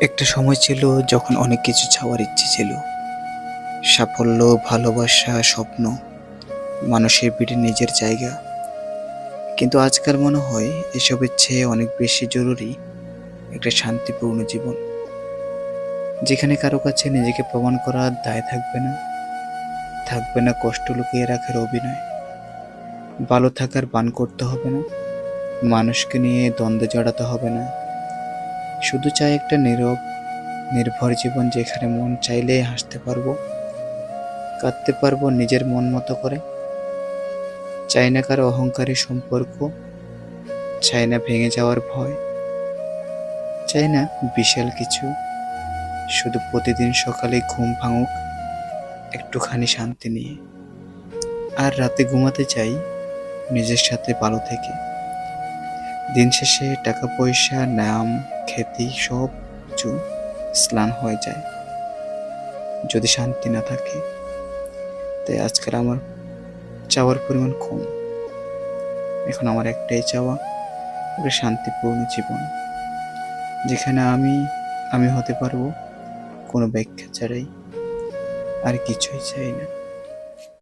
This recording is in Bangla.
একটা সময় ছিল যখন অনেক কিছু চাওয়ার ইচ্ছে ছিল। সাফল্য, ভালোবাসা, স্বপ্ন, মানুষের ভিড়ে নিজের জায়গা। কিন্তু আজকাল মনে হয় এসবের চেয়ে অনেক বেশি জরুরি একটা শান্তিপূর্ণ জীবন, যেখানে কারো কাছে নিজেকে প্রমাণ করার দায় থাকবে না, থাকবে না কষ্ট লুকিয়ে রাখার অভিনয়। ভালো থাকার বান করতে হবে না, মানুষকে নিয়ে দ্বন্দ্বে জড়াতে হবে না। শুধু চাই একটা নীরব, নির্ভর জীবন, যেখানে মন চাইলেই হাসতে পারবো, কাঁদতে পারবো নিজের মন মতো করে। চাই না কারো অহংকারী সম্পর্ক, চাই না ভেঙে যাওয়ার ভয়, চাই না বিশাল কিছু। শুধু প্রতিদিন সকালে ঘুম ভাঙুক একটুখানি শান্তি নিয়ে, আর রাতে ঘুমাতে চাই নিজের সাথে ভালো থেকে। দিন শেষে টাকা পয়সা, নাম, খ্যাতি সব কিছু স্লান হয়ে যায় যদি শান্তি না থাকে। তাই আজকাল আমার চাওয়ার পরিমাণ কম। এখন আমার একটাই চাওয়া, একটা শান্তিপূর্ণ জীবন, যেখানে আমি আমি হতে পারবো, কোনো ব্যাখ্যা ছাড়াই। আর কিছুই চাই না।